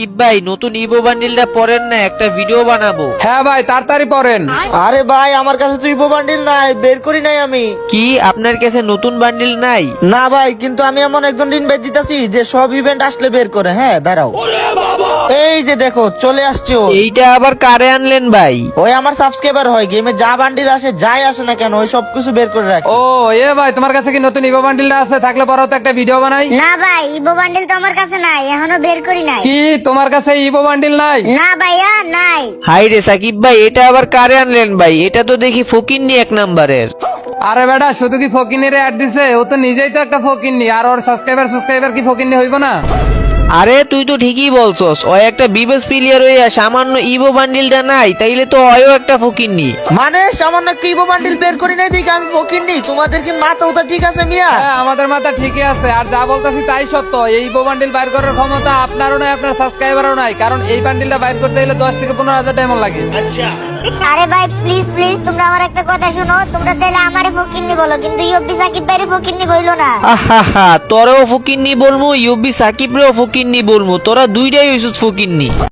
সাকিব ভাই নতুন ইভো বান্ডিলটা পড়েন না, একটা ভিডিও বানাবো। হ্যাঁ ভাই তাড়াতাড়ি পড়েন। আরে ভাই আমার কাছে তো ইভো বান্ডিল নাই, বের করি নাই আমি। কি আপনার কাছে নতুন বান্ডিল নাই? না ভাই, কিন্তু আমি এমন একজন ইনভাইট দিতেছি যে সব ইভেন্ট আসলে বের করে। হ্যাঁ দাঁড়াও, এই যে দেখো চলে আসছে ও। এইটা আবার কারে আনলেন ভাই? ওই আমার সাবস্ক্রাইবার হয়, গেমে যা বান্ডিল আসে যাই আসে না কেন ওই সব কিছু বের করে রাখে। ও ভাই তোমার কাছে কি নতুন ইভো বান্ডিলটা আছে? থাকলে পরে তো একটা ভিডিও বানাই। না ভাই, ইভো বান্ডিল তো আমার কাছে নাই, এখনো বের করি নাই। কি তোমার কাছে ইভো বান্ডিল নাই? না ভাইয়া, নাই। হাই রে সাকিব ভাই, এটা আবার কারে আনলেন ভাই? এটা তো দেখি ফকিন্নি এক নাম্বারের। আরে বেটা, শুধু কি ফকিনিরে অ্যাড দিছে? ও তো নিজেই তো একটা ফকিন্নি, আর ওর সাবস্ক্রাইবার কি ফকিন্নি হইব না? আরে তুই তো ঠিকই বলছস, ও একটা বিবেস প্লেয়ার হইয়া সামান্য ইভো বান্ডিলটা নাই, তাইলে তো অয়ও একটা ফকিন্নি। মানে সামান্য একটা ইভো বান্ডিল বের করি নাই দেখি আমি ফকির নি? তোমাদের কি মাথা ওটা ঠিক আছে মিয়া? হ্যাঁ আমাদের মাথা ঠিকই আছে, আর যা বলতাছি তাই সত্য। এই ইভো বান্ডিল বাইর করার ক্ষমতা আপনারও নাই, আপনার সাবস্ক্রাইবারও নাই, কারণ এই বান্ডিলটা বাইর করতে গেলে 10 থেকে 15,000 ডায়মন্ড লাগে। আরে ভাই প্লিজ প্লিজ, তোমরা আমার একটা কথা শুনো। তোমরা চাইলে আমারে ফকিন্নি বলো, কিন্তু ইউপি সাকিব ভাইরে ফকিন্নি বইলো না। আহা, তোরাও ফকিন্নি বলমু, ইউবি সাকিবরেও ফকিন্নি বলমু, তোরা দুইটাই হইছস ফকিন্নি।